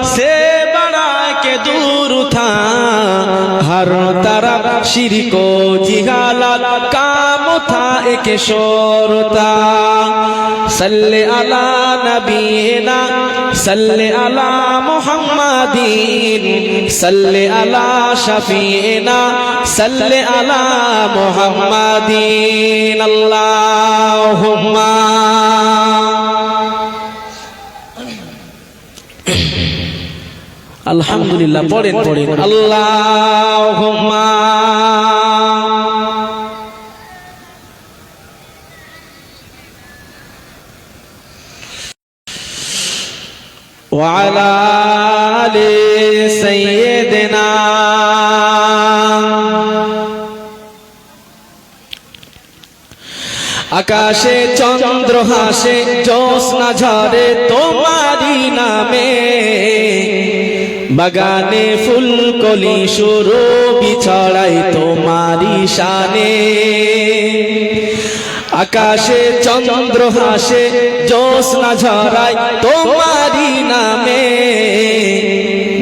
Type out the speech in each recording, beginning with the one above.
से बड़ा के दूर था, हर तरफ शिरक व जिहालत काम था एक शोर था। सल्ले अला नबीना सल्ले अला मुहम्मदीन सल्ले अला शफीना सल्ले अला मुहम्मदीन। अल्लाहुम्मा अल्हम्दुलिल्लाह पढ़ें पढ़ें अल्लाहुम्मा वअला आले सय्यिदिना। आकाशे चंद्र हासे ज्योत्स्ना झरे तुम्हारी नामे, बागाने फूल कली सुरभि छड़ाई तुम्हारी शाने। आकाशे चंद्र हासे ज्योत्स्ना झराय तुम्हारी नामे,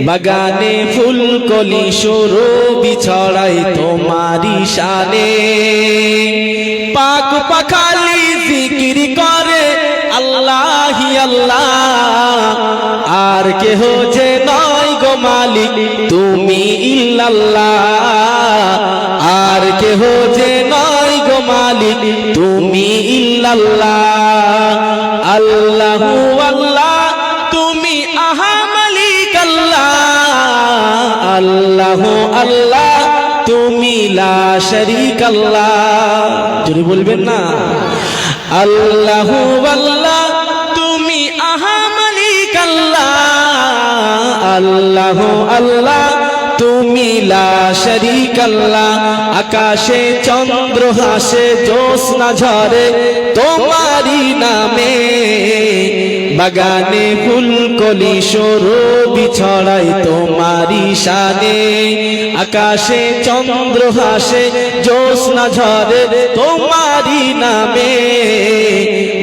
बागाने फूल कली सुरभि छड़ाई तुम्हारी शाने। पाक पाखाली जिकिर करे अल्लाह ही अल्लाह, आर के हो जे नय गो मालिक तुमी इल्लल्लाह, आर के हो जे नय गो मालिक तुमी इल्लल्लाह। अल्लाहु अल्लाह तुमी आहा मालिक अल्लाह, अल्लाहु अल्लाह तुमी ला शरीक अल्लाह। जोरे बोलबेन ना अल्लाहु अल्लाह तुमी आहा मालिक अल्लाह, अल्लाहु अल्लाह तुमी ला शरीक अल्लाह। आकाशे चंद्र हासे ज्योत्स्ना झरे तुम्हारी नामे, बागाने फूल कली सुरभि छड़ाई तुम्हारी शाने। आकाशे चंद्र हासे ज्योत्स्ना झरे तुम्हारी नामे,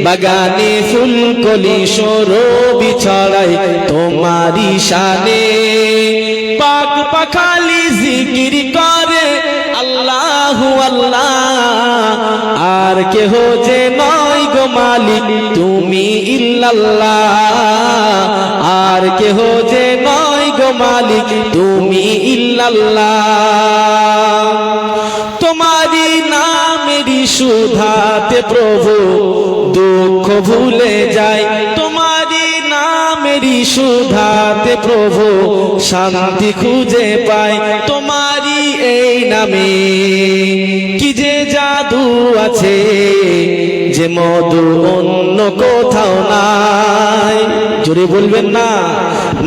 बागाने फूल कली सुरभि छड़ाई तुम्हारी शाने। पाक पाखाली जिकिर करे अल्लाहु अल्लाह, आर के हो जे नय गो मालिक तुमी इल्लल्लाह, आर के हो जे नय गो मालिक तुमी इल्लल्लाह। तुम्हारी नामेरी सुधाते प्रभु दुख भूले जाए, तुम्हारी नामेरी सुधाते प्रभु शांति खुजे पाए। तुम्हारी এই নামে কি যে জাদু আছে, যে মধু অন্য কোথাও নাই। জোরে বলবেন না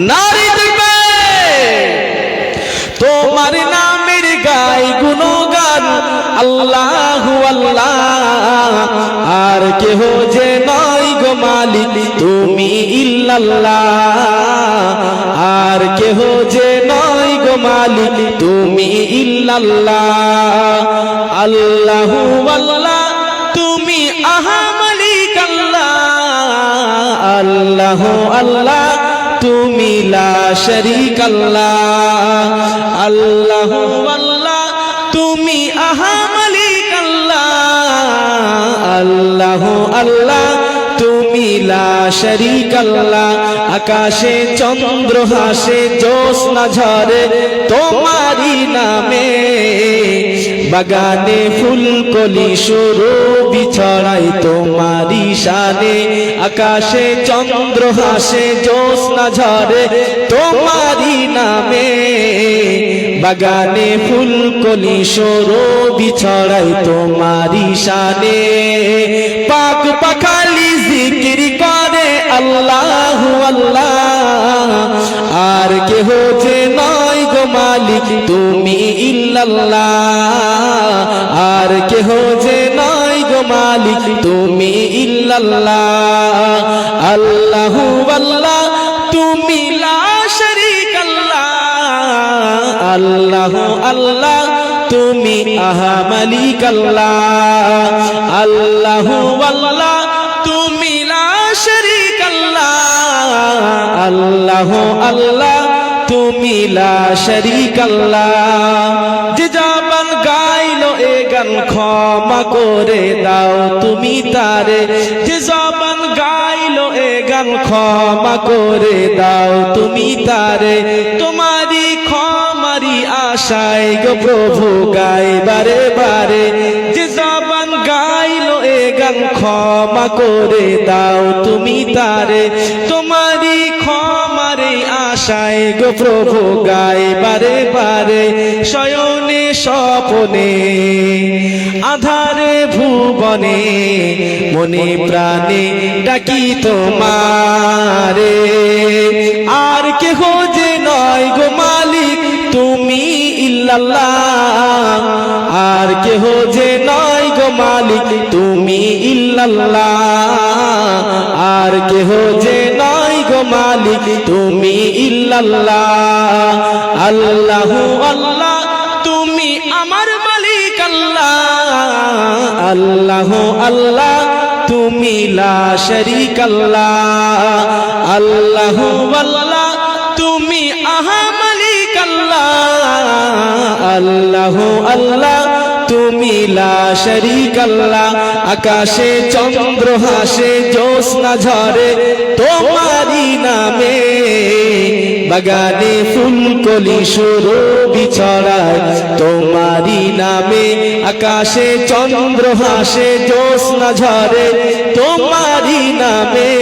নারী দেখবে তোমার নামের গাই গুণগান আল্লাহু আল্লাহ, আর কেহ যে নয় গো মালিক তুমি ইল্লাল্লাহ, আর কেহ যে নয় গো মালিক তুমি ইল্লাল্লাহ। আল্লাহু আল্লাহ তুমি আহা মালিক আল্লাহ, আল্লাহু আল্লাহ তুমি লা শরীক আল্লাহ। আল্লাহু আল্লাহ তুমি আহা মালিক আল্লাহ, আল্লাহু আল্লাহ তুমি লা শরীক আল্লাহ। আকাশে চন্দ্র হাসে জ্যোৎস্না ঝরে তোমারি নামে, বাগানে ফুল কলি সুরভি ছড়াই তোমারি শানে। আকাশে চন্দ্র হাসে জ্যোৎস্না ঝরে তোমারি নামে, বাগানে ফুল কলি সুরভি ছড়াই তোমারি শানে। পাক পাখালি জিকির করে আল্লাহু আল্লাহ, আর কেহ যে নয় গো মালিক তুমি ইল্লাল্লাহ, আর কেহ যে নয় গো মালিক তুমি ইল্লাল্লাহ। আল্লাহু আল্লাহ তুমি লা শরীক আল্লাহ, আল্লাহু আল্লাহ তুমি আহা মালিক আল্লাহ। আল্লাহু আল্লাহ তুমি লা শরীক আল্লাহ, আল্লাহ আল্লাহ তুমি লা শারীকা আল্লাহ। যে জবান গাইলো এ গান ক্ষমা করে দাও তুমি তারে, যে জবান গাইলো এ গান ক্ষমা করে দাও তুমি তারে। তোমারি ক্ষমারি আশায় গো প্রভু গাই বারে বারে, যে জবান গাইলো এ গান ক্ষমা করে দাও তুমি তারে। তোমারি ক্ষমারে আশায় গো প্রভু গাই বারে বারে। শয়নে স্বপনে আধারে ভুবনে মনে প্রাণে ডাকি তোমারে। আর কেহ যে নয় গো মালিক তুমি ইল্লাল্লাহ, আর কেহ যে নয় গো মালিক তুমি ইল্লাল্লাহ, আর কেহ যে নয় গো মালিক তুমি ইল্লাল্লাহ। আল্লাহ আল্লাহ তুমি আমার মালিক আল্লাহ, আল্লাহ আল্লাহ তুমি লা শারীকা আল্লাহ। আল্লাহ আল্লাহ তুমি আহা মালিক আল্লাহ, আল্লাহ আল্লাহ তুমি লা শারীকা আল্লাহ। আকাশে চন্দ্র হাসে জ্যোৎস্না ঝরে তোমারি নামে, বাগানে ফুলকলি সুরভি ছড়ায় তোমারি নামে। আকাশে চন্দ্র হাসে জ্যোৎস্না ঝরে তোমারি নামে,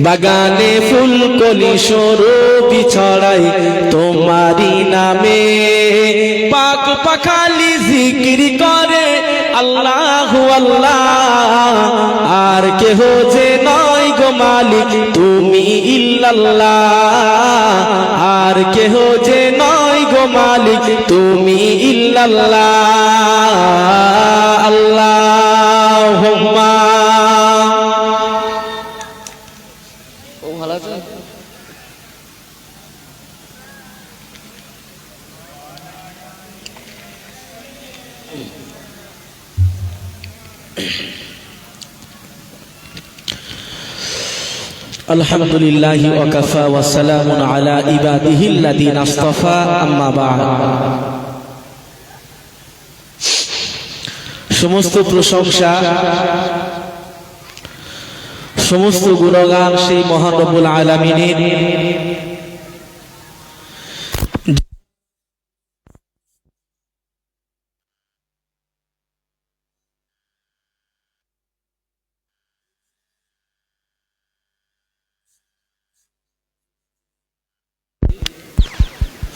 বাগানে ফুলকলি সুরভি ছড়ায় তোমারি নামে। পাক পাখালি জিকির করে আল্লাহু আল্লাহ, আর কেহ যে নয় গো মালিক তুমি ইল্লাল্লাহ, আর কেহ যে নয় গো মালিক তুমি ইল্লাল্লাহ। আল্লাহুম্মা ও ভালো আছে। আলহামদুলিল্লাহি ওয়া কাফা ওয়া সালামুন আলা ইবাদিহিল্লাযীনা ইসতাফা, আম্মা বা'দ। সমস্ত প্রশংসা সমস্ত গুণগান সেই মহান রব্বুল আলামিনের।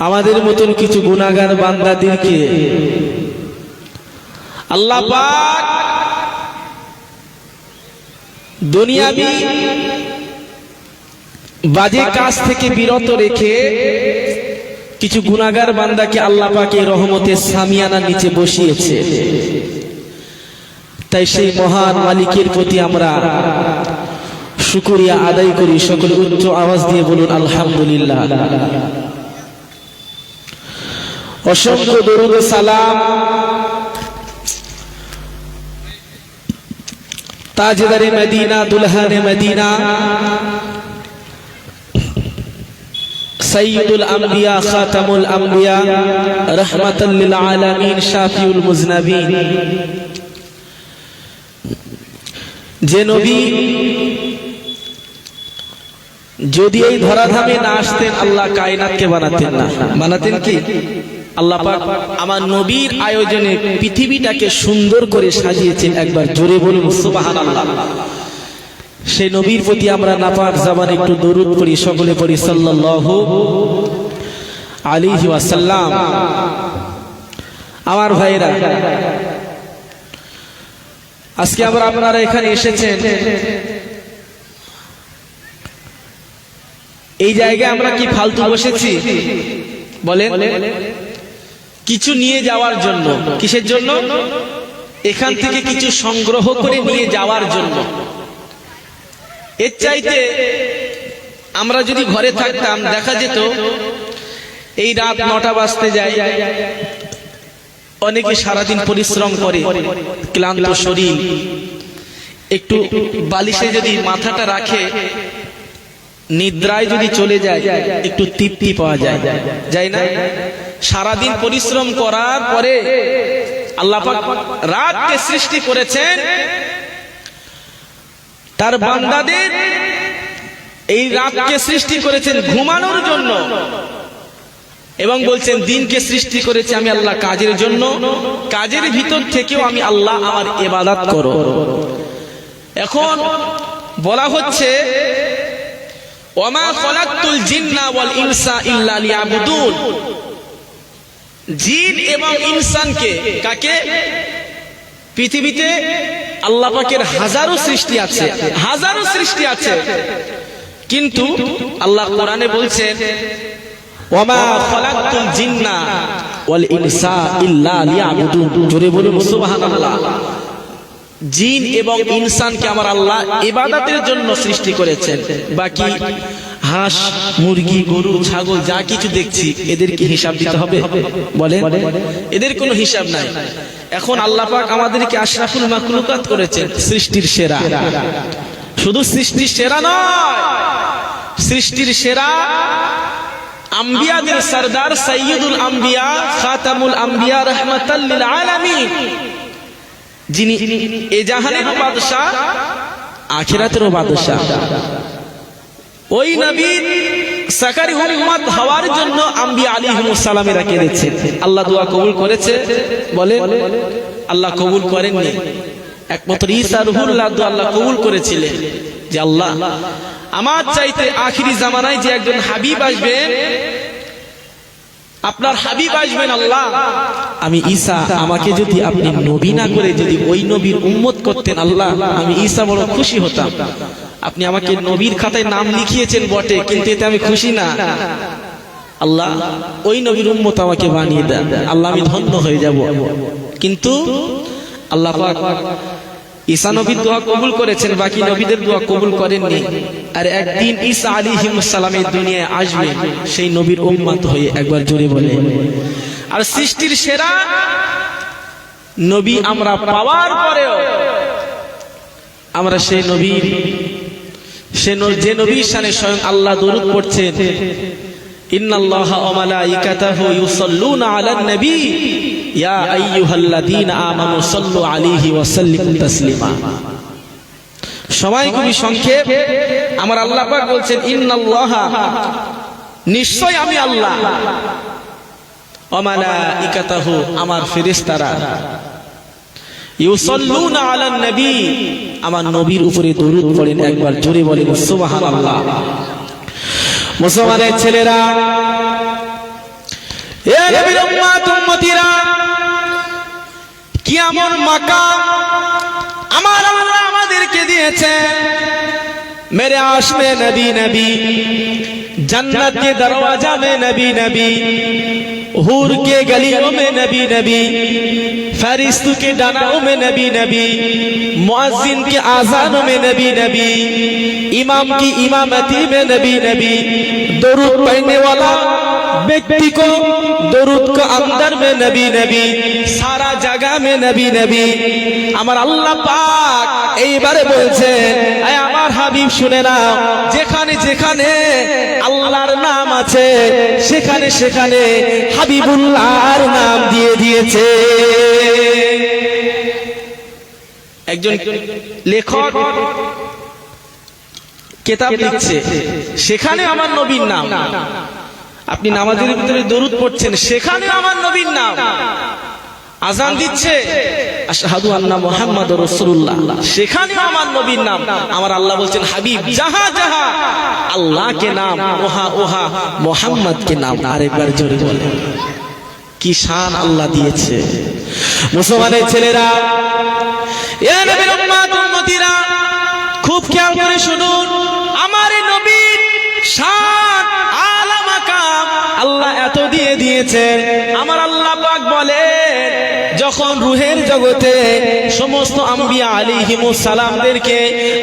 আমাদের মতন কিছু গুনাহগার বান্দাদেরকে আল্লাহ পাক দুনিয়াবি বাজে কাজ থেকে বিরত রেখে কিছু গুনাহগার বান্দাকে আল্লাহ পাক এই রহমতের সামিয়ানার নিচে বসিয়েছে। তাই সেই মহান মালিকের প্রতি আমরা শুকরিয়া আদায় করি। সকলে উচ্চ আওয়াজ দিয়ে বলুন আলহামদুলিল্লাহ। অসংখ্য দরুদ ও সালাম তাজদারে মদিনা দুলহানে মদিনা সাইয়্যিদুল আম্বিয়া খাতামুল আম্বিয়া রাহমাতাল লিল আলামিন শাফিউল মুজনাবিন, যে নবী যদি এই ধরাধামে না আসতেন আল্লাহ কায়নাতকে বানাতেন না। বানাতেন কি? আল্লাহ পাক আমার নবীর আয়োজনে পৃথিবীটাকে সুন্দর করে সাজিয়েছেন। একবার জোরে বলুন সুবহানাল্লাহ। সেই নবীর প্রতি আমরা নাপাক জবানে একটু দরুদ পড়ি, সকলে পড়ি সাল্লাল্লাহু আলাইহি ওয়াসাল্লাম। আমার ভাইরা, আজকে আপনারা এখানে এসেছেন, এই জায়গায় আমরা কি ফালতু বসেছি বলেন? কিছু নিয়ে যাওয়ার জন্য। কিসের জন্য? এখান থেকে কিছু সংগ্রহ করে নিয়ে যাওয়ার জন্য। এর চাইতে আমরা যদি ঘরে থাকতাম দেখা যেত এই রাত 9টা বাজতে যায়, অনেকে সারাদিন পরিশ্রম করে, ক্লান্ত শরীর, একটু বালিশে যদি মাথাটা রাখে নিদ্রায় যদি চলে যায় একটু তৃপ্তি পাওয়া যায়, যায় না? সারাদিন পরিশ্রম করার পরে আল্লাহ পাক রাতকে সৃষ্টি করেছেন তার বান্দাদের, এই রাতকে সৃষ্টি করেছেন ঘুমানোর জন্য, এবং বলছেন দিনকে সৃষ্টি করেছে আমি আল্লাহ কাজের জন্য, কাজের ভিতর থেকেও আমি আল্লাহ আমার ইবাদত করো। এখন বলা হচ্ছে ওয়ামা খালাকতুল জিন্না ওয়াল ইনসা ইল্লা লিয়াবুদুন, জিন এবং ইনসানকে, কাকে? পৃথিবীতে আল্লাহ পাকের হাজারো সৃষ্টি আছে, হাজারো সৃষ্টি আছে, কিন্তু আল্লাহ কোরআনে বলছেন ওয়ামা খালাকতুল জিন্না ওয়াল ইনসা ইল্লা লিয়াবুদুন। জোরে বলুন সুবহানাল্লাহ। জিন এবং ইনসানকে আমার আল্লাহ ইবাদতের জন্য সৃষ্টি করেছেন। বাকি হাঁস, মুরগি, গরু, ছাগল যা কিছু দেখছি এদের কি হিসাব দিতে হবে? বলেন, এদের কোনো হিসাব নাই। এখন আল্লাহ পাক আমাদেরকে আশরাফুল মাখলুকাত করেছেন, সৃষ্টির সেরা। শুধু সৃষ্টির সেরা নয়, সৃষ্টির সেরা আম্বিয়াদের সরদার, সাইয়্যিদুল আম্বিয়া, খাতামুল আম্বিয়া, রাহমাতাল লিল আলামিন, যিনি এ জাহানের বাদশা, আখিরাতেরও বাদশা। ওই নবীর সাকারি উম্মত হওয়ার জন্য আম্বিয়া আলাইহিমুস সালামেরা কেঁদেছে। আল্লাহ দোয়া কবুল করেছে? বলে আল্লাহ কবুল করেননি। একমাত্র ঈসা রুহুল্লাহ দোয়া আল্লাহ কবুল করেছিলেন যে আল্লাহ আমার চাইতে আখিরি জামানায় যে একজন হাবিব আসবেন, আপনার হাবিব আসবেন আল্লাহ, আমি ঈসা, আমাকে যদি আপনি নবী না করে যদি ওই নবীর উম্মত করতেন আল্লাহ, আমি ঈসা বড় খুশি হতাম। আপনি আমাকে নবীর খাতায় নাম লিখিয়েছেন বটে, কিন্তু এতে আমি খুশি না। আল্লাহ ওই নবীর উম্মত আমাকে বানিয়ে দেন, আল্লাহ আমি ধন্য হয়ে যাব। কিন্তু আল্লাহ পাক ঈসা নবীর দোয়া কবুল করেছেন, বাকি নবীদের দোয়া কবুল করেননি। আর একদিন ঈসা আলাইহিস সালামের দুনিয়ায় আসবে সেই নবীর উম্মত হয়ে, একবার জোরে বলে। আর সৃষ্টির সেরা নবী আমরা পাওয়ার পরেও আমরা সেই নবীর, যে নবীর শানে স্বয়ং আল্লাহ দরুদ পড়ছেন, ইন্নাল্লাহা ওয়া মালাইকাতাহু ইউসাল্লুনা আলান নবী ইয়া আইয়ুহাল্লাযীনা আমানু সাল্লু আলাইহি ওয়া সাল্লিমু তাসলিমা। সময় খুবই সংক্ষেপ। আমার আল্লাহ পাক বলছেন ইন্নাল্লাহা, নিশ্চয় আমি আল্লাহ, ওয়া মালাইকাতাহু, আমার ফেরেশতারা, ইউসাল্লুনা আলান নবী, আমার নবীর উপরে দরুদ পড়েন। একবার জোরে বলেন সুবহানাল্লাহ। মুসলমানের ছেলেরা, এ নবীর উম্মত উম্মতিরা, কি এমন মাকাম আমার আল্লাহ আমাদেরকে দিয়েছে। मेरे आश में नबी नबी, जन्नत के दरवाजा में नबी नबी, हूर के गलियों में नबी नबी, फरिश्तों के डानाओं में नबी नबी, मुअज्जिन के आज़ानों में नबी नबी, इमाम की इमामती में नबी नबी, दरूद पढ़ने वाला व्यक्ति को दरूद को अंदर में नबी नबी, सारा जगह में नबी नबी। আমার আল্লাহ পাক এইবারে বলছেন, আয় আমার হাবিব শুনে নাও, যেখানে যেখানে আল্লাহর নাম আছে সেখানে সেখানে হাবিবুল্লাহর নাম দিয়ে দিয়েছে। একজন লেখক কিতাব লিখছে, সেখানে আমার নবীর নাম। আপনি নামাজের ভিতরে দরুদ পড়ছেন, সেখানে আমার নবীর নাম। আজান দিচ্ছে আশহাদু আন্না মুহাম্মাদুর রাসূলুল্লাহ, সেখানেও আমার নবীর নাম। আমার আল্লাহ বলছেন হাবিব জাহা জাহা আল্লাহ কে নাম, ওহা ওহা মুহাম্মদ কে নাম। আরেকবার জোরে বলেন, কি শান আল্লাহ দিয়েছে। মুসলমানের ছেলেরা, এ নবীর উম্মত উম্মতিরা, খুব খেয়াল করে শুনুন। আমার নবীর শান আলা মাকাম আল্লাহ এত দিয়ে দিয়েছেন। আমার আল্লাহ পাক বলে, যখন রুহের জগতে সমস্ত আম্বিয়া আলাইহিমুস সালামদেরকে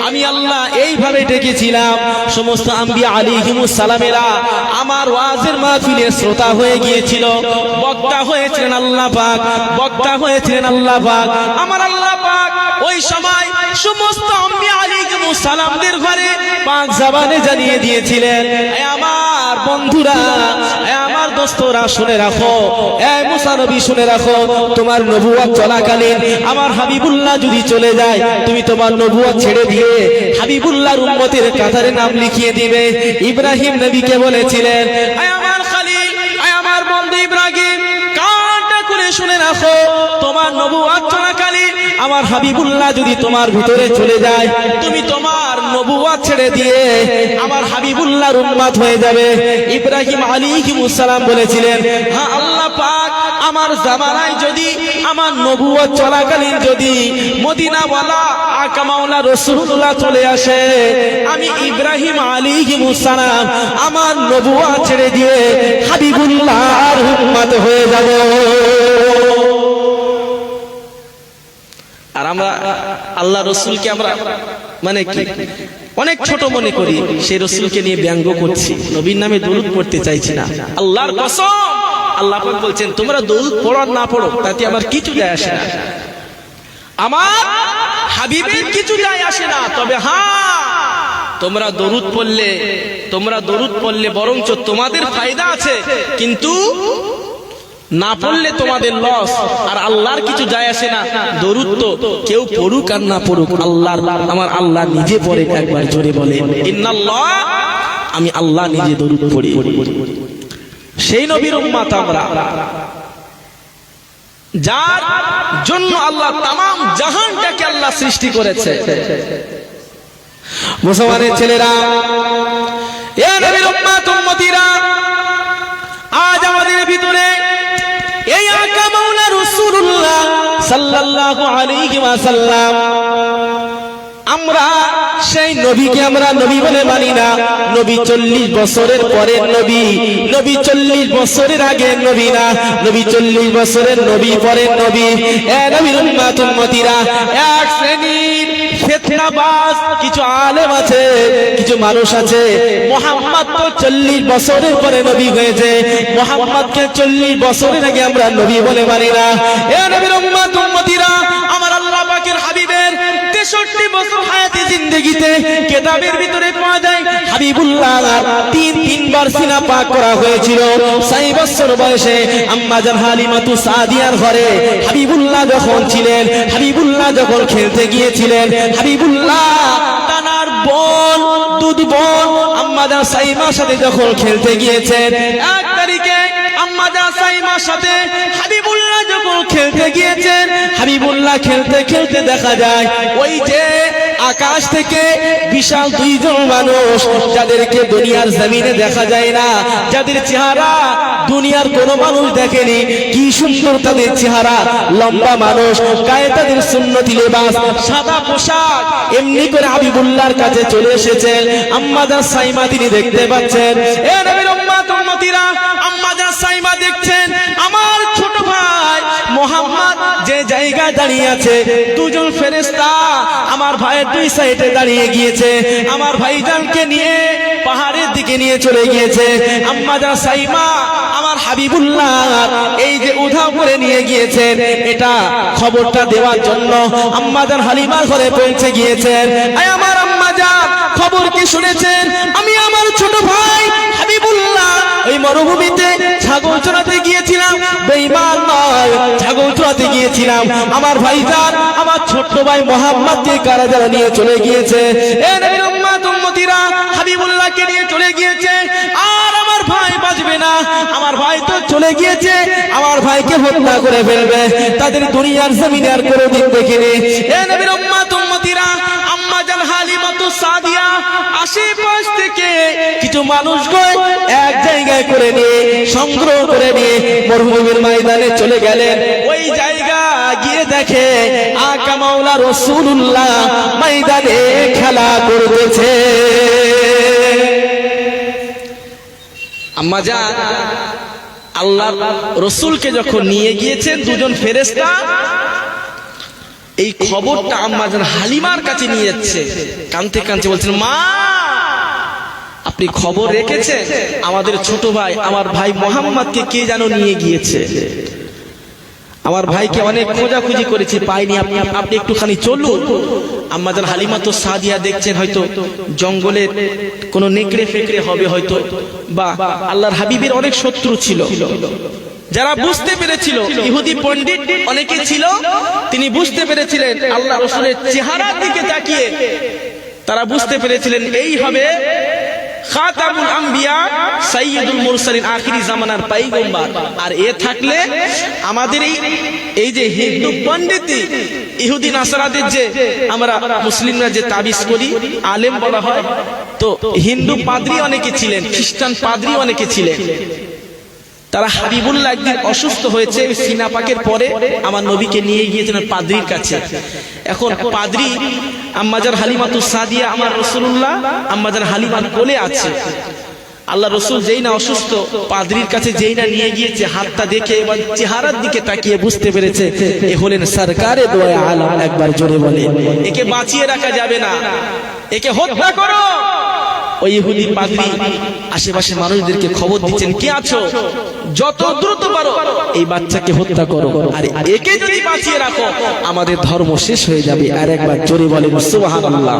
আমি আল্লাহ এইভাবে ডেকেছিলাম, সমস্ত আম্বিয়া আলাইহিমুস সালামেরা আমার ওয়াজের মাহফিলে শ্রোতা হয়ে গিয়েছিল, বক্তা হয়েছিলেন আল্লাহ পাক, বক্তা হয়েছিলেন আল্লাহ পাক। আমার আল্লাহ পাক ওই সময় সমস্ত আম্বিয়া আলাইহিমুস সালামদের ঘরে পাক জবানে জানিয়ে দিয়েছিলেন, এ আমার বন্ধুরা, এ আমার দোস্তরা শুনে রাখো, এ মুসা নবী শুনে রাখো, তোমার নবুয়ত চলাকালীন আমার হাবিবুল্লাহ যদি চলে যায়, তুমি তোমার নবুয়ত ছেড়ে দিয়ে হাবিবুল্লাহর উম্মতের কাতারে নাম লিখিয়ে দিবে। ইব্রাহিম নবীকে বলেছিলেন, এ আমার খলিল, এ আমার বন্ধু ইব্রাহিম, কানটা করে শুনে রাখো, তোমার নবুয়ত চলাকালীন আমার হাবিবুল্লাহ যদি তোমার ভিতরে চলে যায়, তুমি তোমার নবুয়ত ছেড়ে দিয়ে আমার হাবিবুল্লাহর উম্মত হয়ে যাবে। ইব্রাহিম আলাইহিস সালাম বলেছিলেন, হ্যাঁ আল্লাহ পাক আমার জামানায় যদি আমার নবুয়ত চলাকালীন যদি মদিনাওয়ালা আকা মাওলা রাসূলুল্লাহ চলে আসে, আমি ইব্রাহিম আলাইহিস সালাম আমার নবুয়ত ছেড়ে দিয়ে হাবিবুল্লাহর উম্মত হয়ে যাব। আর আমরা আল্লাহ রসুলকে আমরা মানে কি অনেক ছোট মনে করি, সেই রসুলকে নিয়ে ব্যঙ্গ করছি, নবীর নামে দরুদ পড়তে চাইছি না। আল্লাহর কসম, আল্লাহ পাক বলছেন তোমরা দরুদ পড়ো আর না পড়ো তাতে আমার কিছু যায় আসে না, আমার হাবিবের কিছু যায় আসে না। তবে হ্যাঁ, তোমরা দরুদ পড়লে বরঞ্চ তোমাদের ফায়দা আছে, কিন্তু না পড়লে তোমাদের লস। আর আল্লাহর কিছু যায় আসে না। দরুদ তো কেউ পড়ুক আর না পড়ুক, আল্লাহর, আমার আল্লাহ নিজে পড়ে, একবার জোরে বলে ইন্নাল্লাহ, আমি আল্লাহ নিজে দরুদ পড়ি। সেই নবীর উম্মত আমরা, যার জন্য আল্লাহ তামাম জাহানটাকে আল্লাহ সৃষ্টি করেছে। মুসলমানের ছেলেরা, এ নবীর উম্মত উম্মতিরা, আজ আমাদের ভিতরে এই আকা মাওলা রাসূলুল্লাহ সাল্লাল্লাহু আলাইহি ওয়াসাল্লাম, আমরা সেই নবীকে আমরা নবী বলে মানি না। নবী 40 বছরের পরের নবী, নবী 40 বছরের আগের নবী না, নবী 40 বছরের নবী পরের নবী। এ নবীর উম্মত উম্মতিরা, এক শ্রেণীর ফিতনাবাজ কিছু আলেম আছে, কিছু মানুষ আছে, মুহাম্মদ তো 40 বছরের পরে নবী হয়েছে, মুহাম্মদকে 40 বছরের আগে আমরা নবী বলে মানি না। এ নবীর উম্মত উম্মতিরা, আমার আল্লাহ পাকের হাবিবের 63 বছর হায়াতে জিন্দেগিতে কিতাবের ভিতরে পাওয়া যায় হাবিবুল্লাহ তিনবার সিনা পাক করা হয়েছিল। 6 বছর বয়সে আম্মা জান হালিমাতু সাদিয়ার ঘরে হাবিবুল্লাহ যখন ছিলেন, হাবিবুল্লাহ যখন খেলতে গিয়েছিলেন, হাবিবুল্লাহ তানার বোন, দুধ বোন আম্মা জান সাইমার সাথে যখন খেলতে গিয়েছেন, 1 তারিখে আম্মা জান সাইমার সাথে হাবিবুল্লাহ যখন খেলতে গিয়েছেন, হাবিবুল্লাহ খেলতে খেলতে দেখা যায় ওই যে আকাশ থেকে বিশাল 2 জন মানুষ, যাদেরকে দুনিয়ার জমিনে দেখা যায় না, যাদের চেহারা দুনিয়ার কোনো মানুষ দেখেনি, কি সুন্দর তাদের চেহারা, লম্বা মানুষ, গায়ে তাদের সুন্নতি লেবাস, সাদা পোশাক, এমনি করে হাবিবুল্লাহর কাছে চলে এসেছেন। আম্মা জান সাইমা তিনি দেখতে পাচ্ছেন, এ নবীর উম্মত উম্মতিরা, আম্মা জান সাইমা দেখছেন আমার ছোট ভাই মুহাম্মদ যে জায়গায় দাঁড়িয়ে আছে, 2 জন ফেরেশতা আমার ভাইয়ের 2 সাইডে দাঁড়িয়ে গিয়েছে, আমার ভাইজানকে নিয়ে পাহাড়ের দিকে নিয়ে চলে গিয়েছে। আম্মা জান সাইমা আমার হাবিবুল্লাহ এই যে উধাও করে নিয়ে গিয়েছেন, এটা খবরটা দেওয়ার জন্য আম্মা জান হালিমার ঘরে পৌঁছে গিয়েছেন। আমার আম্মা জান খবর কি শুনেছেন, আমি আমার ছোট ভাই হাবিবুল্লাহ ওই মরুভূমিতে ছাগল চড়াতে গিয়েছিলাম, বেঈমান নয়, ছাগল চড়াতে গিয়েছিলাম, আমার ভাইজান আমার ছোট ভাই মুহাম্মদকে কারাগারে নিয়ে চলে গিয়েছে। এ নবীর উম্মত উম্মতিরা, হাবিবুল্লাহকে নিয়ে চলে গিয়েছে, আর আমার ভাই বাঁচবে না, আমার ভাই তো চলে গিয়েছে, আমার ভাইকে হত্যা করে ফেলবে, তাদের দুনিয়ার জমিনে আর কোনোদিন দেখিনি। এ নবীর উম্মত উম্মতিরা, আম্মা জান হালিমাতু সাদিয়া আশেপাশ থেকে কিছু মানুষকে এক জায়গায় করে নিয়ে সংগ্রহ করে নিয়ে মরুভূমির ময়দানে চলে গেলেন। ওই জায়গা গিয়ে দেখে আকা মাওলা রাসূলুল্লাহ ময়দানে খেলা করতেছে। আম্মা জান আল্লাহর রাসূলকে যখন নিয়ে গিয়েছেন 2 জন ফেরেশতা, এই খবরটা আম্মা জান হালিমার কাছে নিয়ে যাচ্ছে, কাঁদতে কাঁদতে বলছেন, মা আপনি খবর আমার ভাইকে অনেক খোঁজাখুঁজি করেছি, পাইনি। আপনি একটুখানি চলুন। আম্মা জান হালিমা তো সাদিয়া দেখছেন হয়তো জঙ্গলের কোনো নেকড়ে ফেকড়ে হবে হয়তো, বা আল্লাহর হাবিবের অনেক শত্রু ছিল যারা বুঝতে পেরেছিল, ইহুদি পণ্ডিত অনেকে ছিল, তিনি বুঝতে পেরেছিলেন আল্লাহ রাসূলের চেহারার দিকে তাকিয়ে তারা বুঝতে পেরেছিলেন এই হবে খাতামুল আম্বিয়া সাইয়্যিদুল মুরসালিন, আখিরি জামানার পয়গম্বর। আর এ থাকলে আমাদের এই যে হিন্দু পণ্ডিতি ইহুদি নাসারাদের যে আমরা মুসলিমরা যে তাবিজ করি আলেম বলা হয়, তো হিন্দু পাদ্রী অনেকে ছিলেন, খ্রিস্টান পাদ্রী অনেকে ছিলেন। তারা হাবিবুল্লাহ একদিন অসুস্থ হয়েছে, সিনা পাকের পরে আমার নবীকে নিয়ে গিয়েছেন পাদ্রীর কাছে। এখন পাদ্রী আম্মাজান হালিমাতুস সাদিয়া আমার রাসূলুল্লাহ আম্মাজান হালিমার কোলে আছে। আল্লাহ রাসূল যেই না অসুস্থ, পাদ্রীর কাছে যেই না নিয়ে গিয়েছে, হাতটা দেখে এবার চেহারার দিকে তাকিয়ে বুঝতে পেরেছে এ হলেন সরকারে দো আলম। একবার জোরে বলে, একে বাঁচিয়ে রাখা যাবে না, একে হত্যা করো। ওই ইহুদি পাদ্রী আশেপাশে মানুষদেরকে খবর দিচ্ছেন, কে আছো, যত দ্রুত পারো এই বাচ্চাকে হত্যা করো, আর একে যদি বাঁচিয়ে রাখো আমাদের ধর্ম শেষ হয়ে যাবে। আর একবার জোরে বলেন সুবহানাল্লাহ।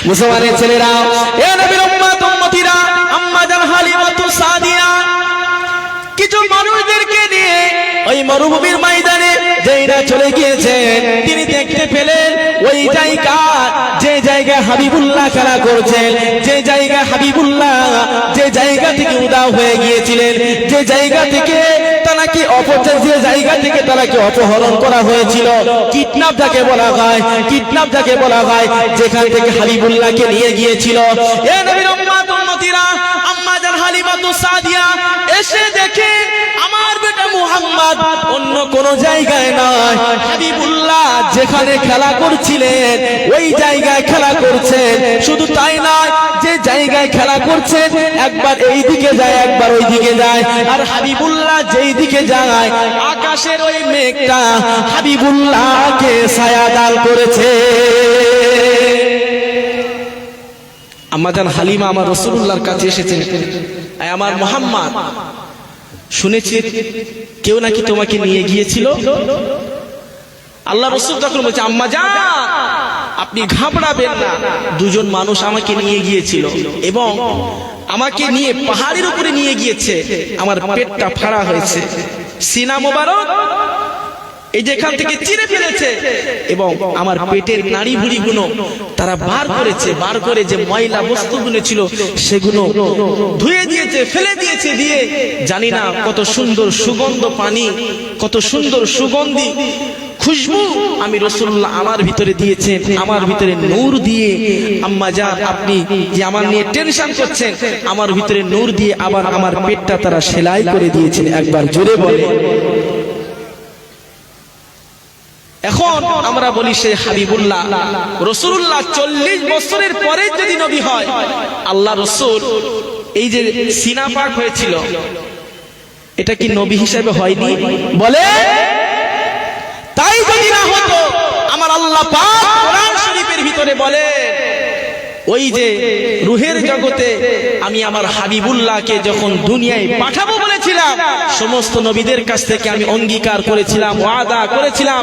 মুসলমানের ছেলেরা, এ নবীর উম্মত উম্মতিরা, আম্মা জান হালিমাতুস সাদিয়া কিছু মানুষদেরকে নিয়ে ওই মরুভূমির ময়দানে যেইরা চলে গিয়েছেন, তিনি দেখতে পেলেন ওই জায়গা, যে জায়গায় হাবিবুল্লাহ খেলা করছেন, যে জায়গা হাবিবুল্লাহ যে জায়গা থেকে উদাও হয়ে গিয়েছিলেন, যে জায়গা থেকে তাকে যে জায়গা থেকে তাকে অপহরণ করা হয়েছিল, কিডন্যাপ যাকে বলা হয়, কিডন্যাপ যাকে বলা হয়, যেখান থেকে হাবিবুল্লাহকে নিয়ে গিয়েছিল। এ নবীর উম্মত উম্মতিরা, আম্মা জান হালিমাতুস সাদিয়া এসে দেখে আমার বেটা মুহাম্মদ অন্য কোন জায়গায় নয়, হাবিবুল্লাহ যেখানে খেলা করছিলেন ওই জায়গায় খেলা করছেন। শুধু তাই নয়, যে জায়গায় খেলা করছেন একবার এই দিকে যায় একবার ওই দিকে যায়, আর হাবিবুল্লাহ যেই দিকে যায় আকাশের ওই মেঘটা হাবিবুল্লাহকে ছায়া দান করেছে। আম্মা জান হালিমা আমার রাসূলুল্লাহর কাছে এসেছেন, আমার মুহাম্মদ শুনেছি কেউ নাকি তোমাকে নিয়ে গিয়েছিল। আল্লাহ রাসূল তখন বলছে, আম্মা জান আপনি ঘাবড়াবেন না, দুজন মানুষ আমাকে নিয়ে গিয়েছিল এবং আমাকে নিয়ে পাহাড়ের উপরে নিয়ে গিয়েছে, আমার পেটটা ফাড়া হয়েছে, সিনা মোবারক এই যেখান থেকে চিরে ফেলেছে এবং আমার পেটের নাড়ি ভুড়ি গুলো তারা বার করেছে, বার করে যে ময়লা বস্তুগুলো ছিল সেগুলো ধুয়ে দিয়েছে, ফেলে দিয়েছে, দিয়ে জানি না কত সুন্দর সুগন্ধ পানি, কত সুন্দর সুগন্ধি খুশবু আমি রাসূলুল্লাহ আমার ভিতরে দিয়েছেন, আমার ভিতরে নূর দিয়ে। আম্মা জান আপনি যে আমার নিয়ে টেনশন করছেন, আমার ভিতরে নূর দিয়ে আবার আমার পেটটা তারা সেলাই করে দিয়েছেন। একবার জোরে বলে। এখন আমরা বলি সেই হাবিবুল্লাহ রাসূলুল্লাহ 40 বছরের পরে যদি নবী হয়, আল্লাহ রাসূল এই যে সিনা পাক হয়েছিল এটা কি নবী হিসেবে হয়নি? বলে তাই যদি না হতো, আমার আল্লাহ পাক কোরআন শরীফের ভিতরে বলে ওই যে রূহের জগতে আমি আমার হাবিবুল্লাহকে যখন দুনিয়ায় পাঠাবো বলেছিলাম, সমস্ত নবীদের কাছ থেকে আমি অঙ্গীকার করেছিলাম, ওয়াদা করেছিলাম,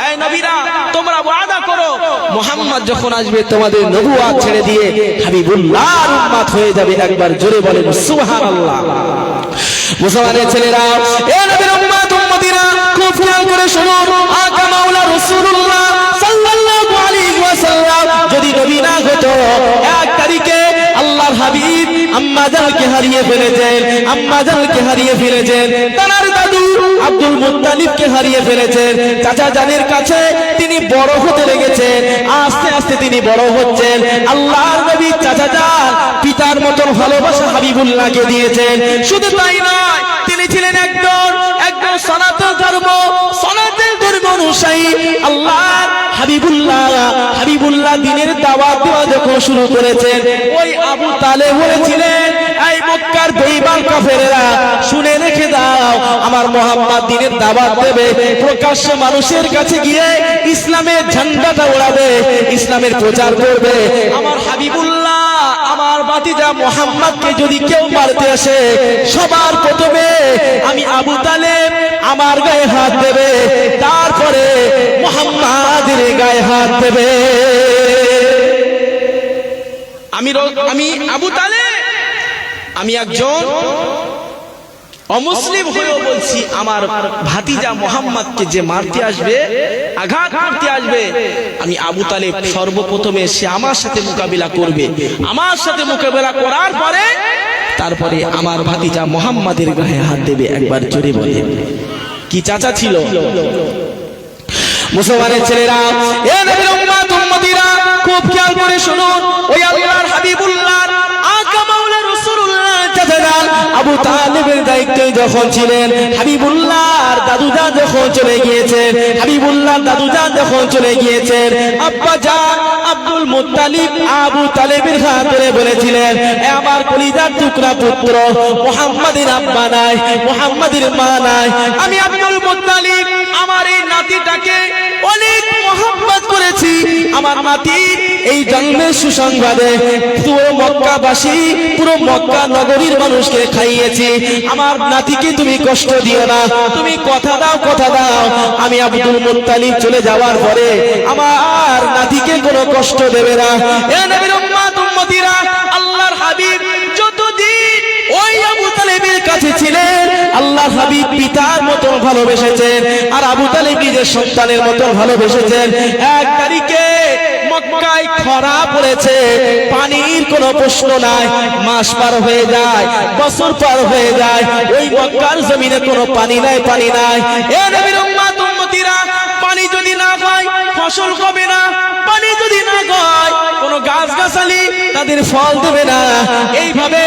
এই নবীরা তোমরা ওয়াদা করো মুহাম্মদ যখন আসবে তোমাদের নবুয়ত ছেড়ে দিয়ে হাবিবুল্লাহর উম্মত হয়ে যাবে। একবার জোরে বলেন সুবহানাল্লাহ। মুসলমানের ছেলেরা, এ নবীর উম্মত উম্মতিরা খুব খেয়াল করে শুনুন, আকা মাওলা রাসূলুল্লাহ সাল্লাল্লাহু আলাইহি ওয়াসাল্লাম যদি নবী না হতো, 1 তারিখে আল্লাহর হাবিব আম্মা জানকে হারিয়ে ফেলেছেন, আম্মা জানকে হারিয়ে ফেলেছেন, তার দাদু আব্দুল মুত্তালিবকে হারিয়ে ফেলেছেন, চাচা জানের কাছে তিনি বড় হতে লেগেছেন, আস্তে আস্তে তিনি বড় হচ্ছেন। আল্লাহর নবী চাচা জান পিতার মতন ভালোবাসা হাবিবুল্লাহকে দিয়েছেন। শুধু তাই নয়, তিনি ছিলেন একজন সনাতন ধর্ম অনুসারী। আল্লাহর হাবিবুল্লাহ দিনের দাওয়াত দেওয়া যখন শুরু করেছেন, ওই আবু তালেব বলেছিলেন, এই মক্কার বেঈমান কাফেরেরা শুনে রেখে দাও, আমার মুহাম্মদ দিনের দাওয়াত দেবে, প্রকাশ্য মানুষের কাছে গিয়ে ইসলামের ঝান্ডাটা ওড়াবে, ইসলামের প্রচার করবে। আমার হাবিবুল্লাহ আমার ভাতিজা মুহাম্মদকে যদি কেউ মারতে আসে সবার প্রথমে আমি আবু তালেব আমার গায়ে হাত দেবে, তারপরে মুহাম্মাদের গায়ে হাত দেবে। আমি আবু তালেব, আমি একজন অমুসলিম হয়েও বলছি আমার ভাতিজা মুহাম্মদকে যে মারতে আসবে, আঘাত করতে আসবে, আমি আবু তালেব সর্বপ্রথমে সে আমার সাথে মোকাবিলা করবে। আমার সাথে মোকাবিলা করার পরে তারপরে আমার ভাতিজা মুহাম্মাদের গায়ে হাত দেবে। একবার জোরে বলে কি চাচা ছিল। মুসলমানের ছেলেরা, এ নবীর উম্মত উম্মতিরা, খুব খেয়াল করে শুনুন। ওই আল্লাহর হাবিবুল্লাহর আকা মাওলা রাসূলুল্লাহ চাচাজান আবু তালেবের দায়িত্বে যখন ছিলেন, হাবিবুল্লাহর দাদুজান যখন চলে গিয়েছেন, হাবিবুল্লাহর দাদুজান যখন চলে গিয়েছেন, আব্বা জান আব্দুল মুত্তালিব আবু তালেবের হাত ধরে বলেছিলেন, এ আমার কলিজার টুকরা পুত্র, মুহাম্মাদের আব্বা নাই, মুহাম্মাদের মা নাই, আমি আব্দুল মুত্তালিব আমার এই নাতিটাকে অনেক মহব্বত করেছি। আমার নাতির এই জন্মের সুসংবাদে পুরো মক্কাবাসী, পুরো মক্কা নগরীর মানুষকে খাইয়েছি। আমার নাতিকে তুমি কষ্ট দিও না, তুমি কথা দাও, কথা দাও, আমি আব্দুল মুত্তালিব চলে যাওয়ার পরে আমার নাতিকে কোনো কষ্ট দেবে না। এ নবীর উম্মত উম্মতিরা, আল্লাহর হাবিব যতদিন ওই আবু তালেবের কাছে ছিলেন, আল্লাহর হাবিব পিতার মতো ভালোবেসেছেন, আর আবু তালেব নিজের সন্তানের মতো ভালোবেসেছেন। এক তারিখে মক্কায় খরা পড়েছে, পানির কোনো প্রশ্ন নাই, মাস পার হয়ে যায়, বছর পার হয়ে যায়, ওই মক্কার জমিনে কোনো পানি নাই, পানি নাই। এ নবীর উম্মত উম্মতিরা, পানি যদি না হয় ফসল হবে না, পানি যদি না হয় কোনো গাছগাছালি তাদের ফল দেবে না। এইভাবে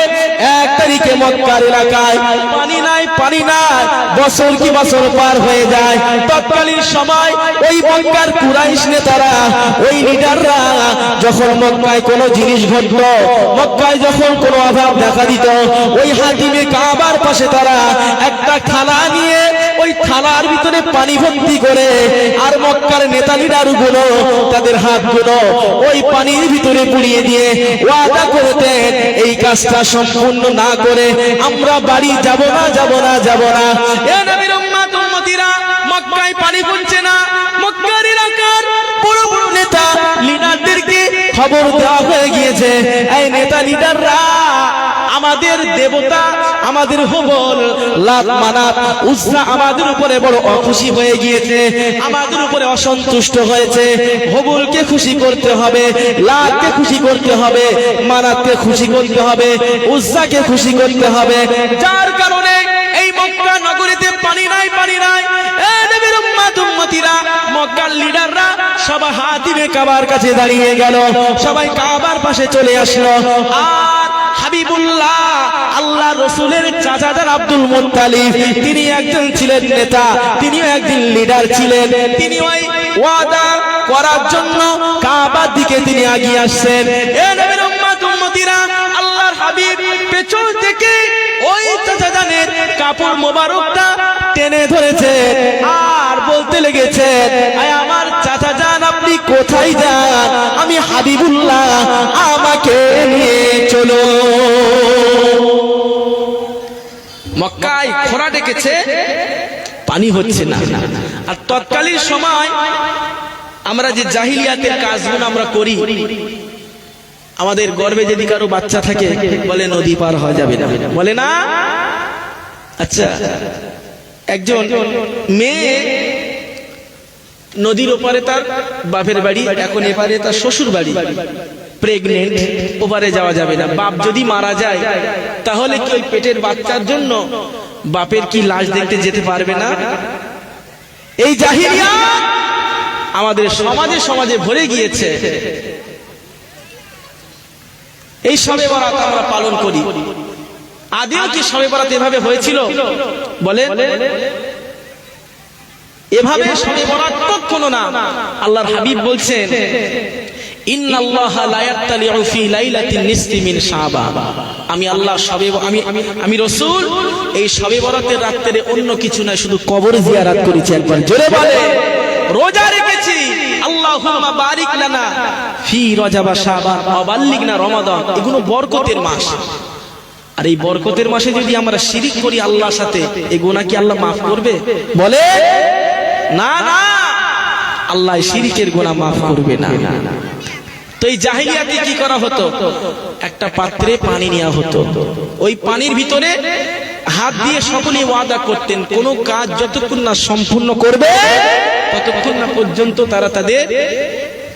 এক তারিখে মক্কার এলাকায় পানি নাই, পানি নাই, বছর কি বছর পার হয়ে যায়। তৎকালীন সময় ওই মক্কার কুরাইশ নেতারা, ওই লিডাররা যখন মক্কায় কোনো জিনিস ঘটল, মক্কায় যখন কোনো অভাব দেখা দিত, ওই হাতিমে কাবার পাশে তারা একটা থালা নিয়ে ওই থালার ভিতরে পানি ভর্তি করে, আর মক্কার নেতা লিডারগুলো তাদের হাতগুলো ওই পানির ভিতরে পুড়িয়ে দিয়ে ওয়াদা করতেন, এই কাজটা সম্পূর্ণ না করে আমরা বাড়ি যাব না, যাব না, যাব না। এ নবীর উম্মত উম্মতিরা, মক্কায় পানি পৌঁছে না, মক্কার এলাকার বড় বড় নেতা লিডারদেরকে খবর দেওয়া হয়ে গিয়েছে, এই নেতা লিডাররা আমাদের দেবতা, আমাদের হুবল, লাত, মানাত, উজ্জা আমাদের উপরে বড় অখুশি হয়ে গিয়েছে, আমাদের উপরে অসন্তুষ্ট হয়েছে। হুবলকে খুশি করতে হবে, লাতকে খুশি করতে হবে, মানাতকে খুশি করতে হবে, উজ্জাকে খুশি করতে হবে। যার কারণে এই মক্কা নগরীতে পানি নাই, পানি নাই। এ নবীর উম্মত উম্মতিরা, মক্কার লিডাররা সবাই হাতিমে কাবার কাছে দাঁড়িয়ে গেল, সবাই কাবার পাশে চলে আসলো। আর হাবিবুল্লাহ আল্লাহ রসুলের চাচাজান আব্দুল মুত্তালিব, তিনি একজন ছিলেন নেতা, তিনিও একদিন লিডার ছিলেন। তিনি ওই ওয়াদা করার জন্য কাবার দিকে তিনি এগিয়ে আসছেন। এ নবীর উম্মত উম্মতিরা, আল্লাহর হাবিব পেছন থেকে ওই চাচাজানের কাপড় মোবারকটা টেনে ধরেছে আর বলতে লেগেছে, আয় আমার চাচাজান, আপনি কোথায় যান? আমি হাবিবুল্লাহ, আমাকে নিয়ে চলো। মক্কায় খরা ডেকেছে, পানি হচ্ছে না। আর তৎকালীন সময় আমরা যে জাহিলিয়াতের কাজগুলো আমরা করি, আমাদের গর্ভে যদি কারো বাচ্চা থাকে বলে নদী পার হওয়া যাবে না, বলে না? আচ্ছা, একজন মেয়ে নদীর ওপারে তার বাপের বাড়ি, এখন এপারে তার শ্বশুর বাড়ি, প্রেগনেন্ট, ওপারে যাওয়া যাবে না। বাপ যদি মারা যায় তাহলে কি ওই পেটের বাচ্চার জন্য বাপের কি লাশ দেখতে যেতে পারবে না? এই জাহিলিয়াত আমাদের সমাজে সমাজে ভরে গিয়েছে। এই শবে বরাত আমরা পালন করি। আদিও কি শবে বরাত এভাবে হয়েছিল? বলে এভাবে শবে বরাত কখনো না। আল্লাহর হাবিব বলছেন, ইন্নাল্লাহা লা ইয়াত্তালিউ ফি লাইলাতিন নিসফি মিন শাবান। আমি আল্লাহ আমি রাসূল এই শবে বরাতের রাতে অন্য কিছু নয়, শুধু কবর জিয়ারত করেছি। একবার জোরে বলে, রোজা রেখেছি, আল্লাহ আল্লাহুম্মা বারিক লানা ফি রজব শাবান ওয়া বাল্লিগনা রমাদান। এগুলো বরকতের মাস, আর এই বরকতের মাসে যদি আমরা শিরিক করি আল্লাহর সাথে, এই গুনাহ কি আল্লাহ মাফ করবে? বলে না, না, আল্লাহ শিরিকের গুনাহ মাফ করবে না। তো এই জাহেলিয়াতে কি করা হতো? একটা পাত্রে পানি নেওয়া হতো, ওই পানির ভিতরে হাত দিয়ে সকলে ওয়াদা করতেন কোন কাজ যতক্ষণ না সম্পূর্ণ করবে ততক্ষণ না পর্যন্ত তারা তাদের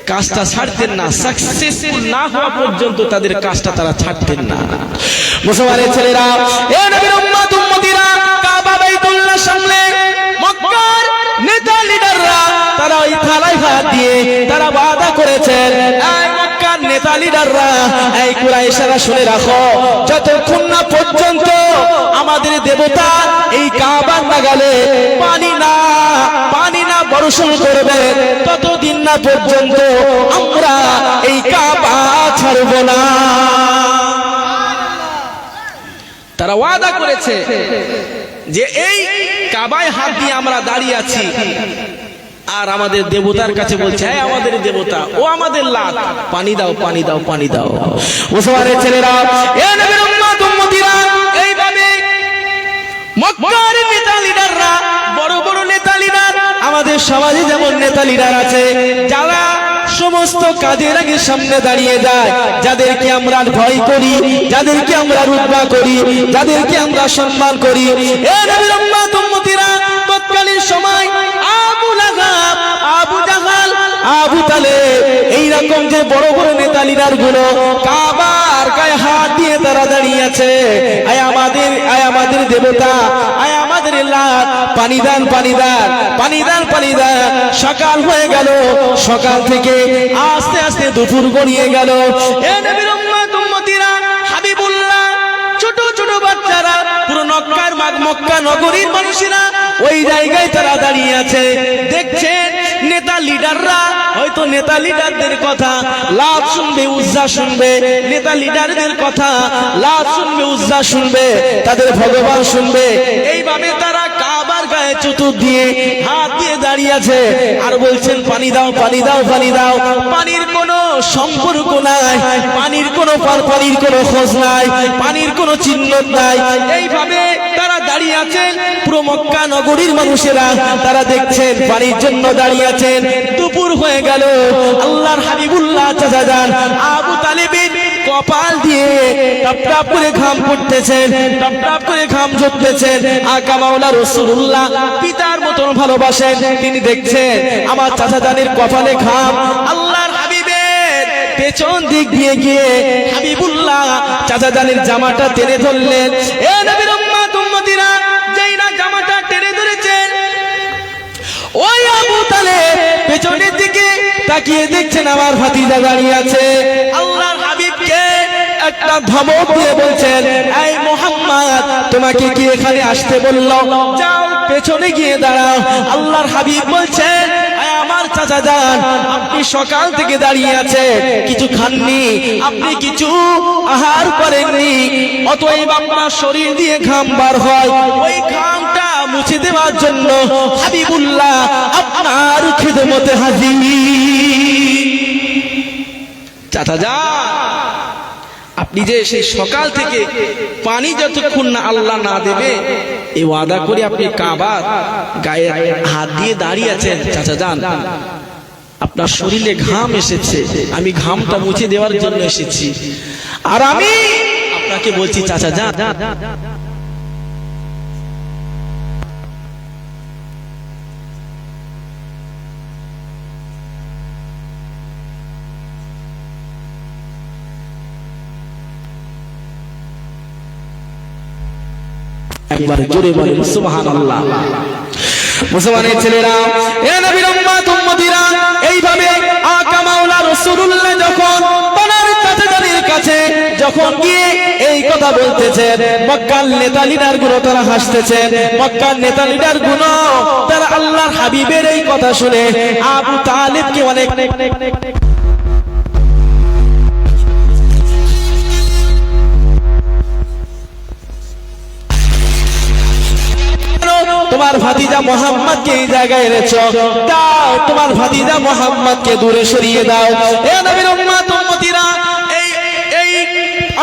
কাজটা ছাড়তেন না, সাকসেসফুল না হওয়া পর্যন্ত তাদের কাজটা তারা ছাড়তেন না। মুসলমানের ছেলেরা, এ নবীর উম্মত উম্মতিরা, কাবা বাইতুল্লাহ সামনে মক্কার নেতা লিডাররা তারা ওই থালায় হাত দিয়ে তারা ওয়াদা করেছেন, এই মক্কার নেতা লিডাররা, এই কুরাইশরা শুনে রাখো, যতক্ষণ না পর্যন্ত আমাদের দেবতা এই কাবার নাগালে পানি না বর্ষণ করবে ততদিন না পর্যন্ত আমরা এই কাবা ছাড়ব না। তারা ওয়াদা করেছে যে এই কাবায় হাত দিয়ে আমরা দাঁড়িয়ে আছি, আর আমাদের দেবতার কাছে বলছে, হ্যাঁ আমাদের দেবতা, ও আমাদের লাত, পানি দাও, পানি দাও, পানি দাও। মুসলমানের ছেলেরা, এ নবীর উম্মত উম্মতিরা, এইভাবে মক্কার নেতা লিডাররা, বড় বড় নেতা লিডার, আমাদের সমাজে যেমন নেতা লিডার আছে যারা সমস্ত কাজের আগে সামনে দাঁড়িয়ে যায়, যাদেরকে আমরা ভয় করি, যাদেরকে আমরা রুতবা করি, যাদেরকে আমরা সম্মান করি, এ নবীর উম্মত উম্মতিরা, তৎকালীন সময় আবু লাহাব, আবু জাহাল, আবু তালেব, এইরকম যে বড় বড় নেতা লিডার গুলো কাবার গায়ে হাত দিয়ে তারা দাঁড়িয়ে আছে, আয় আমাদের দেবতা, আয় আমাদের লাত, পানি দান, পানি দান, পানি দান, পানি দান। সকাল হয়ে গেল, সকাল থেকে আস্তে আস্তে দুপুর গড়িয়ে গেল। এ নবীর উম্মত উম্মতিরা, হাবিবুল্লাহ, ছোট ছোট বাচ্চারা, পুরো মক্কা নগরীর মানুষেরা ওই জায়গায় তারা দাঁড়িয়ে আছে, দেখছেন নেতা লিডাররা হয়তো নেতা লিডারদের কথা লাভ শুনবে, উজ্জা শুনবে, নেতা লিডারদের কথা লাভ শুনবে, উজ্জা শুনবে, তাদের ভগবান শুনবে, এইভাবে তারা কাবার গায়ে চতুর দিয়ে হাত দিয়ে দাঁড়িয়ে আছে আর বলছেন পানি দাও, পানি দাও, পানি দাও। পানির কোনো সম্পর্ক নাই, পানির কোনো খোঁজ নাই, পানির কোনো চিহ্ন নাই। এইভাবে তারা দাঁড়িয়ে আছেন, পুরো মক্কা নগরীর মানুষেরা তারা দেখছেন পানির জন্য দাঁড়িয়ে আছেন। দুপুর হয়ে গেল, আল্লাহর হাবিবুল্লাহ চাচা যান আবু তালেবের কপাল দিয়ে টপ টপ করে ঘাম পড়তেছেন, টপ টপ করে ঘাম ঝরতেছেন। আকা মাওলা রাসূলুল্লাহ পিতার মতন ভালোবাসেন, তিনি দেখছেন আমার চাচা জানের কপালে ঘাম। আল্লাহর হাবিবের পেছন দিক দিয়ে গিয়ে হাবিবুল্লাহ চাচা জানের জামাটা টেনে ধরলেন। এ নবীর উম্মত উম্মতিরা, যেই না জামাটা টেনে ধরেছেন, ওই আবু তালেব পেছনের দিকে তাকিয়ে দেখছেন আমার ভাতিজা দাঁড়িয়ে আছে। আল্লাহর হাবিবকে একটা ধমক দিয়ে বলছেন, এই মুহাম্মদ, তোমাকে কি এখানে আসতে বললো? যাও পেছনে গিয়ে দাঁড়াও। আল্লাহর হাবিব বলছেন, আমার চাচা যান, আপনি সকাল থেকে দাঁড়িয়ে আছে, কিছু খাননি, আপনি কিছু আহার করেননি, অতএব আপনার শরীর দিয়ে ঘাম বার হয়, ওই ঘামটা মুছে দেওয়ার জন্য হাবিবুল্লাহ আপনার খিদমতে হাজির। চাচা যান, আপনি যে সেই সকাল থেকে পানি যতক্ষণ না আল্লাহ না দেবে এই ওয়াদা করে আপনি কাবার গায়ে হাত দিয়ে দাঁড়িয়ে আছেন, চাচা যান, আপনার শরীরে ঘাম এসেছে, আমি ঘামটা মুছে দেওয়ার জন্য এসেছি, আর আমি আপনাকে বলছি চাচা যান, একবার জোরে বলেন সুবহানাল্লাহ। মুসলমানের ছেলেরা, এ নবীর উম্মত উম্মতিরা, এইভাবে আকা মাওলা রাসূলুল্লাহ যখন তার চাচাদের কাছে যখন গিয়ে এই কথা বলতেছেন, মক্কার নেতা লিডার গুলো তারা হাসতেছেন, মক্কার নেতা লিডার গুলো তারা আল্লাহর হাবিবের এই কথা শুনে আবু তালেবকে অনেক তোমার ভাতিজা মোহাম্মদকে এই জায়গায় এনেছো, দাও তোমার ভাতিজা মোহাম্মদকে দূরে সরিয়ে দাও। এ নবীর উম্মত উম্মতিরা, এই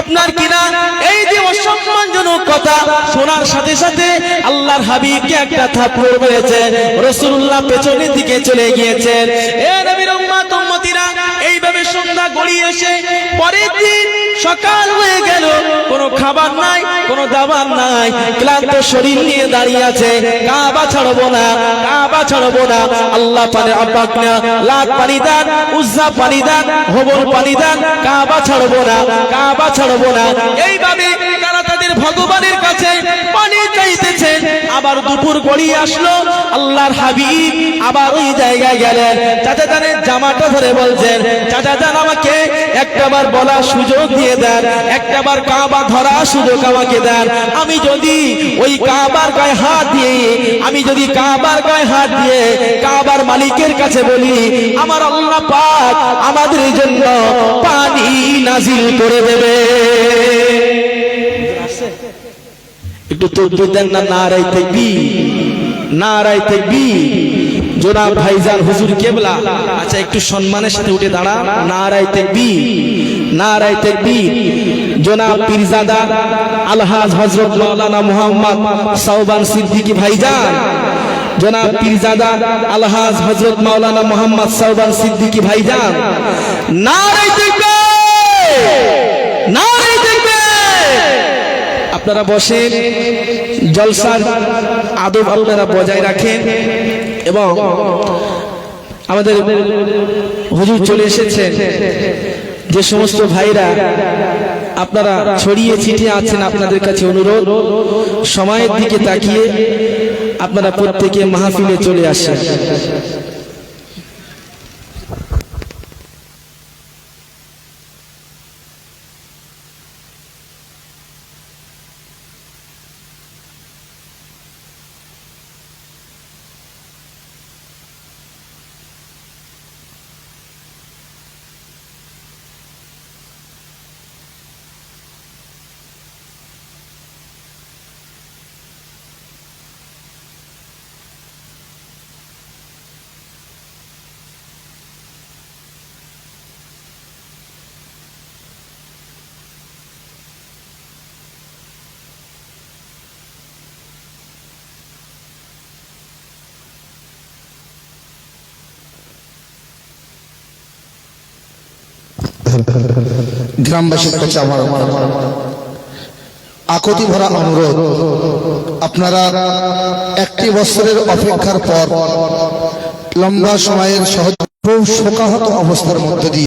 আপনার কিনা এই যে অসম্মানজনক কথা শোনার সাথে সাথে আল্লাহর হাবিবকে একটা থাপ্পড় মেরেছে, রাসূলুল্লাহ পেছনের দিকে চলে গিয়েছেন। এ নবীর উম্মত উম্মতিরা, এইভাবে সন্ধ্যা গড়িয়ে এসে পরের দিন সকাল হয়ে গেল, কোনো খাবার নাই, কোনো দাবার নাই, ক্লান্ত শরীর নিয়ে দাঁড়িয়ে আছে। কাবা ছাড়বো না, কাবা ছাড়বো না, আল্লাহ পানে আব্বাক না, লাত পানি দান, উজ্জা পানি দান, হবল পানি দান, কাবা ছাড়বো না, কাবা ছাড়বো না। এইভাবে তারা তাদের ভগবানের কাছে পানি চাইতেছে। আবার দুপুর গড়িয়ে আসলো, আল্লাহর হাবিব আবার ওই জায়গায় গেলেন। চাচা জানের জামাটা ধরে বলছেন, চাচা জান আমাকে একটাবার বলার সুযোগ দিয়ে দেন, একটাবার কাবা ধরা সুযোগ আমাকে দেন। আমি যদি ওই কাবার গায়ে হাত দিয়ে, আমি যদি কাবার গায়ে হাত দিয়ে কাবার মালিকের কাছে বলি, আমার আল্লাহ পাক আমাদের জন্য পানি নাজিল করে দেবে। একটু তাকবীর দেন না, নারায়ে তাকবীর, নারায়ে তাকবীর। জনাব ভাইজান হুজুর কেবলা, আচ্ছা একটু সম্মানের সাথে উঠে দাঁড়া, নারায়ে তাকবীর, নারায়ে তাকবীর। জনাব পীরজাদা আলহাজ হযরত মাওলানা মুহাম্মদ সাওবান সিদ্দিকী ভাইজান, জনাব পীরজাদা আলহাজ হযরত মাওলানা মুহাম্মদ সাওবান সিদ্দিকী ভাইজান, নারায়ে তাকবীর, নারায়ে তাকবীর। আপনারা বসেন, জলসার আদব আপনারা বজায় রাখেন। এবং আমাদের হুজুর চলে এসেছেন। যে সমস্ত ভাইরা আপনারা ছড়িয়ে ছিটিয়ে আছেন, আপনাদের কাছে অনুরোধ, সময়ের দিকে তাকিয়ে আপনারা প্রত্যেকে মাহফিলে চলে আসেন। গ্রামবাসীর কাছে আমার আকুতি ভরা অনুরোধ, আপনারা একটি বছরের অপেক্ষার পর লম্বা সময়ের সহজ শোকাহত অবস্থার মধ্যে দিয়ে